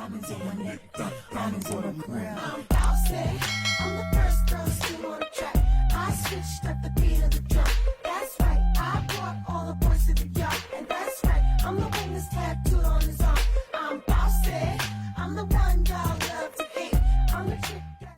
diamonds in my neck, diamonds in my crown. I'm bossy. I'm the first girl to scream on the track. I switched up the beat of the drum. That's right. I brought all the boys to the yard, and that's right. I'm the one that's tattooed on his arm. I'm bossy. I'm the one y'all love to hate. I'm the chick that.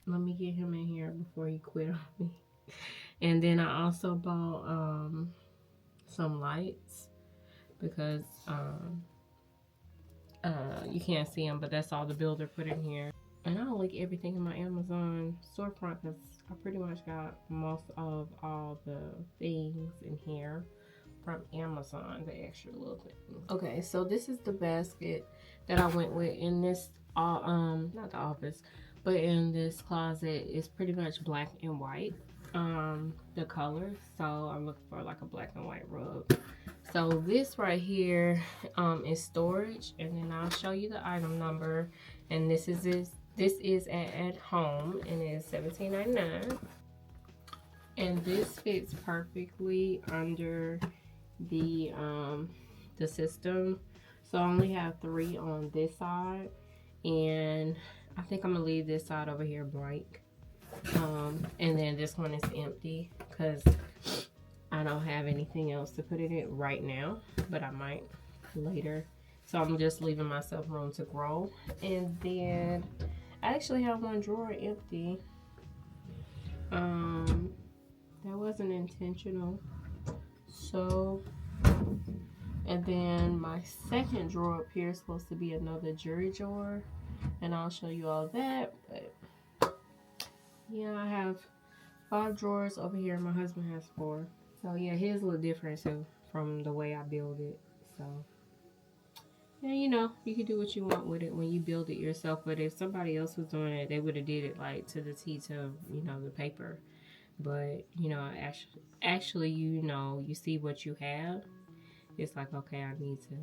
Let me get him in here before he quit on me. And then I also bought some lights because you can't see them, but that's all the builder put in here. And I'll link everything in my Amazon storefront because I pretty much got most of all the things in here from Amazon, the extra little things. Okay, so this is the basket that I went with in this not the office, but in this closet. It's pretty much black and white, the colors. So I'm looking for like a black and white rug. So this right here is storage, and then I'll show you the item number. And this is at home, and it's $17.99. And this fits perfectly under the system. So I only have 3 on this side, and I think I'm gonna leave this side over here blank. And then this one is empty because I don't have anything else to put in it right now, but I might later. So I'm just leaving myself room to grow. And then I actually have one drawer empty. That wasn't intentional. So, and then my second drawer up here is supposed to be another jewelry drawer, and I'll show you all that. But yeah, I have 5 drawers over here. My husband has 4. So yeah, his a little different too from the way I build it. So yeah, you know, you can do what you want with it when you build it yourself. But if somebody else was doing it, they would have did it like to the T to, you know, the paper. But you know, actually, you know, you see what you have. It's like, okay, I need to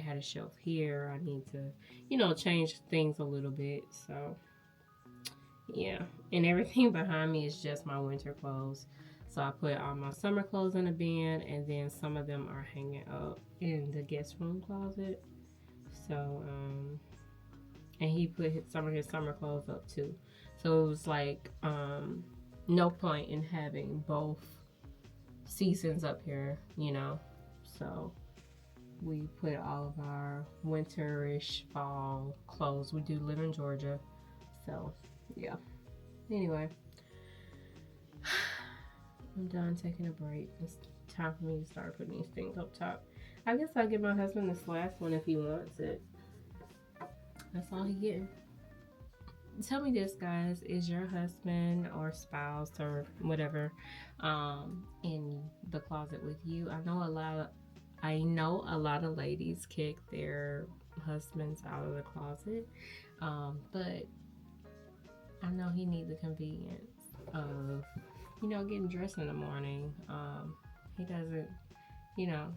add a shelf here. I need to, you know, change things a little bit. So yeah, and everything behind me is just my winter clothes. So I put all my summer clothes in a bin, and then some of them are hanging up in the guest room closet. So, and he put some of his summer clothes up too. So it was like, no point in having both seasons up here, you know. So we put all of our winterish fall clothes. We do live in Georgia. So yeah. Anyway, I'm done taking a break. It's time for me to start putting these things up top. I guess I'll give my husband this last one if he wants it. That's all he getting. Tell me this, guys. Is your husband or spouse or whatever in the closet with you? I know a lot of ladies kick their husbands out of the closet, but I know he needs the convenience of, you know, getting dressed in the morning. He doesn't, you know,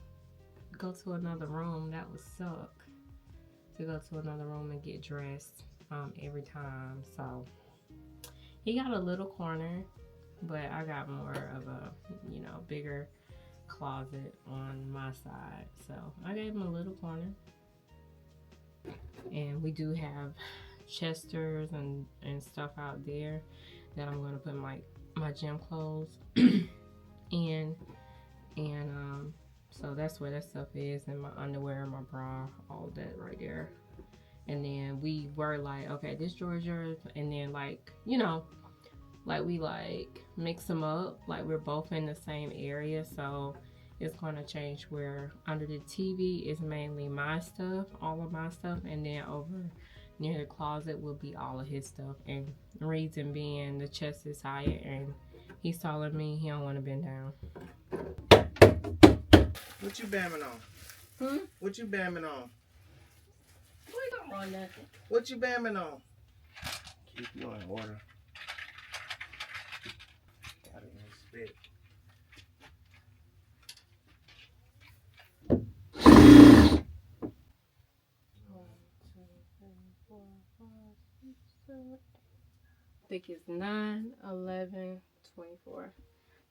go to another room. That would suck, to go to another room and get dressed every time. So he got a little corner, but I got more of a, you know, bigger closet on my side. So I gave him a little corner. And we do have chesters and stuff out there that I'm going to put my gym clothes in, and so that's where that stuff is, and my underwear, my bra, all that right there. And then we were like, okay, this drawer is yours, and then, like, you know, like we like mix them up, like we're both in the same area. So it's going to change where under the TV is mainly my stuff, all of my stuff, and then over near the closet will be all of his stuff. And the reason being, the chest is higher and he's taller than me. He don't want to bend down. What you bamming on? What you bamming on? We don't want nothing. What you bamming on? Keep you in order. think it's 9, 11, 24.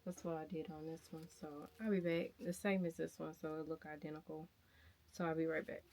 That's what I did on this one. So I'll be back. The same as this one, so it look identical. So I'll be right back.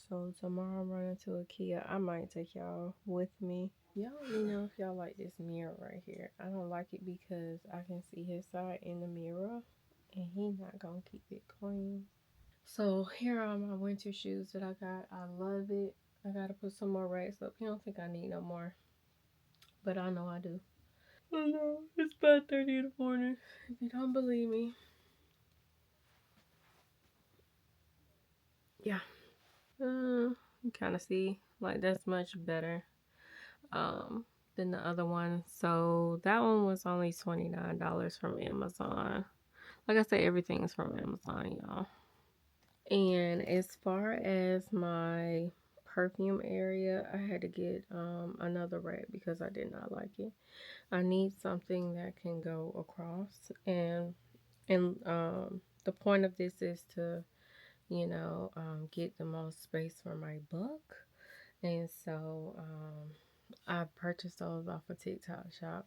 So tomorrow I'm running to IKEA. I might take y'all with me. Y'all let me know if y'all like this mirror right here. I don't like it because I can see his side in the mirror and he not gonna keep it clean. So here are my winter shoes that I got. I love it. I gotta put some more racks up. He don't think I need no more, but I know I do. I know it's 5:30 in the morning. If you don't believe me, yeah. You kind of see like that's much better than the other one. So that one was only $29 from Amazon. Like I said, everything's from Amazon, y'all. And as far as my perfume area, I had to get another rack because I did not like it. I need something that can go across, and the point of this is to get the most space for my book. And so I purchased those off of TikTok shop,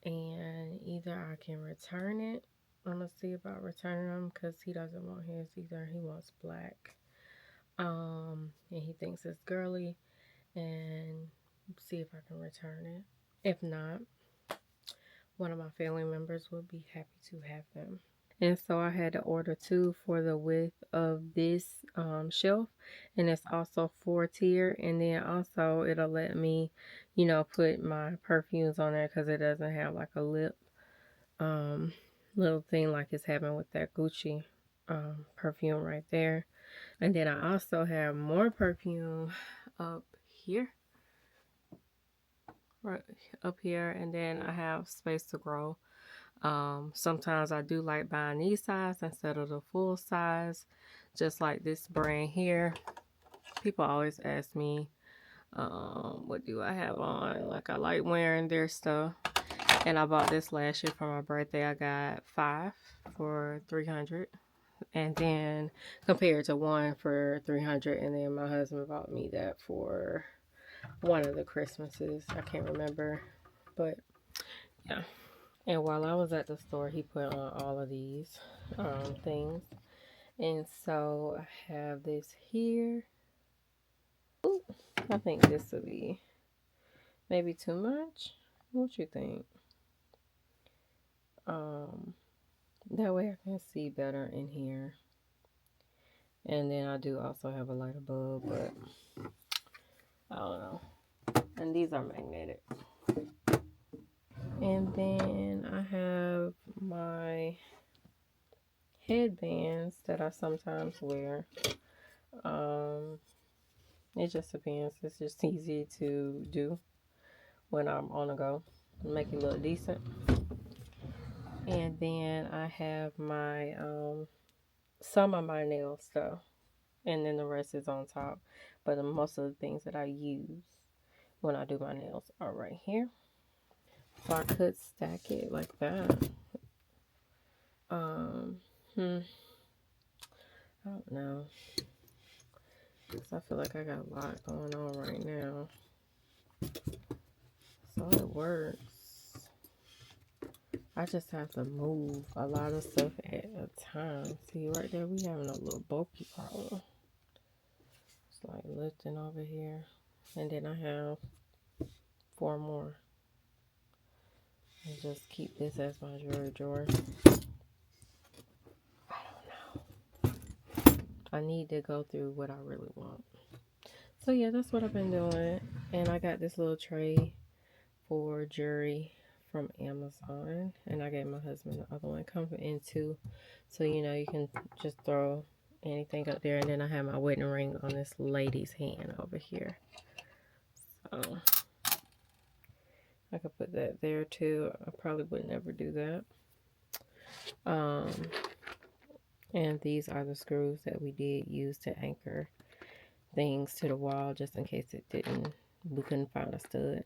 and either I can return it. I'm gonna see about returning them because he doesn't want his either. He wants black, and he thinks it's girly, and see if I can return it. If not, one of my family members would be happy to have them. And so I had to order 2 for the width of this shelf, and it's also 4-tier. And then also it'll let me, put my perfumes on there because it doesn't have like a lip little thing like it's having with that Gucci perfume right there. And then I also have more perfume up here, right up here, and then I have space to grow. Sometimes I do like buying these size instead of the full size, just like this brand here. People always ask me, what do I have on? Like, I like wearing their stuff. And I bought this last year for my birthday. I got 5 for $300. And then compared to 1 for $300. And then my husband bought me that for one of the Christmases. I can't remember. But yeah. And while I was at the store, he put on all of these things. And so I have this here. Ooh, I think this would be maybe too much. What you think? That way I can see better in here. And then I do also have a light bulb, but I don't know. And these are magnetic. And then I have my headbands that I sometimes wear. It just depends. It's just easy to do when I'm on the go. Make it look decent. And then I have my some of my nail stuff, and then the rest is on top. But most of the things that I use when I do my nails are right here. So I could stack it like that. I don't know. I feel like I got a lot going on right now. So it works. I just have to move a lot of stuff at a time. See, right there, we having a little bulky problem. It's like lifting over here. And then I have 4 more. And just keep this as my jewelry drawer. I don't know. I need to go through what I really want. So yeah, that's what I've been doing. And I got this little tray for jewelry from Amazon, and I gave my husband the other one. Come in two, so you know you can just throw anything up there. And then I have my wedding ring on this lady's hand over here, so I could put that there too. I probably would never do that. And these are the screws that we did use to anchor things to the wall, just in case we couldn't find a stud.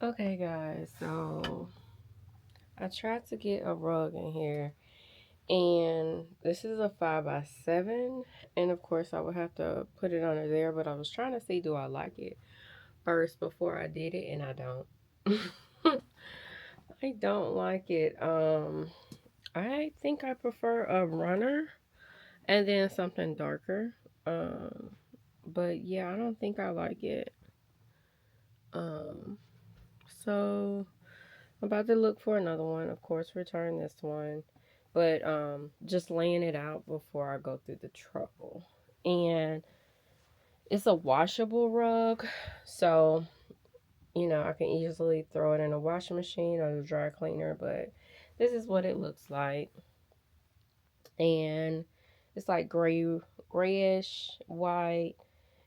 Okay guys, so I tried to get a rug in here, and this is a 5x7, and of course I would have to put it under there, but I was trying to see, do I like it first before I did it, and I don't. I don't like it. I think I prefer a runner and then something darker. But yeah, I don't think I like it. So I'm about to look for another one. Of course, return this one. But just laying it out before I go through the trouble. And it's a washable rug. So, you know, I can easily throw it in a washing machine or the dry cleaner. But this is what it looks like. And it's like grayish, white,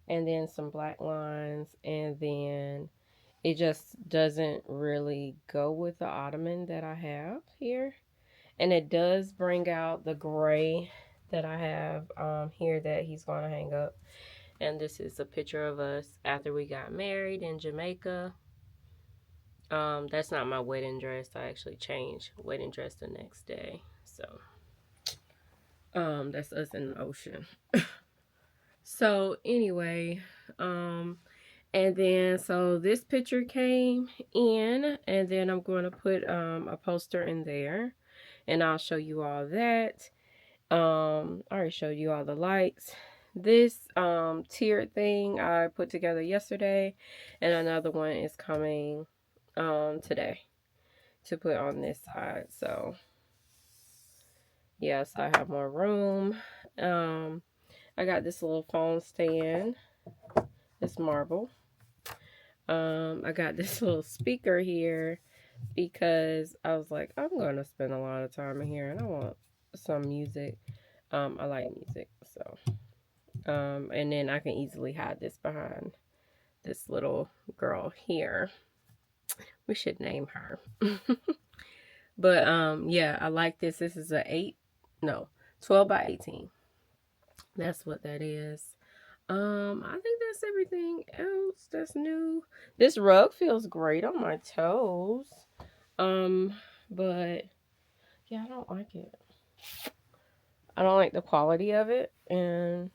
and then some black lines. And then it just doesn't really go with the ottoman that I have here. And it does bring out the gray that I have here that he's going to hang up. And this is a picture of us after we got married in Jamaica. That's not my wedding dress. I actually changed wedding dress the next day. So, that's us in the ocean. So, anyway, and then, so this picture came in, and then I'm going to put a poster in there, and I'll show you all that. I already showed you all the lights. This tiered thing I put together yesterday, and another one is coming today to put on this side. So yes, I have more room. I got this little phone stand. It's marble. I got this little speaker here because I was like, I'm going to spend a lot of time in here and I want some music. I like music, so. And then I can easily hide this behind this little girl here. We should name her. But, yeah, I like this. This is a 12 by 18. That's what that is. I think that's everything else that's new. This rug feels great on my toes. But yeah, I don't like it. I don't like the quality of it, and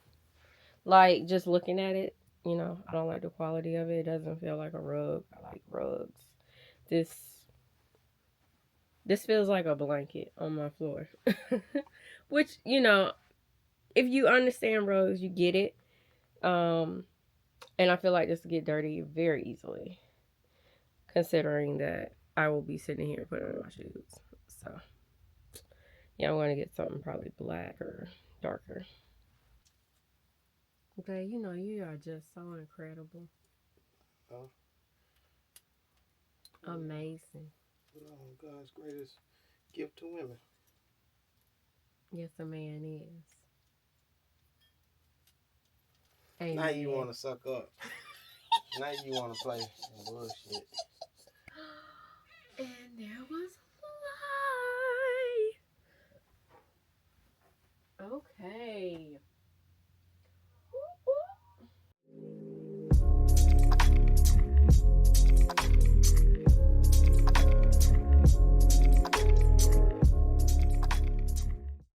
like just looking at it, you know, I don't like the quality of it. It doesn't feel like a rug. I like rugs. This feels like a blanket on my floor. Which, you know, if you understand rugs, you get it. And I feel like this will get dirty very easily, considering that I will be sitting here putting on my shoes. So, yeah, I'm going to get something probably black or darker. Okay, you know, you are just so incredible. Oh. Amazing. God's greatest gift to women. Yes, a man is. Amen. Now you want to suck up. Now you want to play some bullshit. And there was a lie. Okay.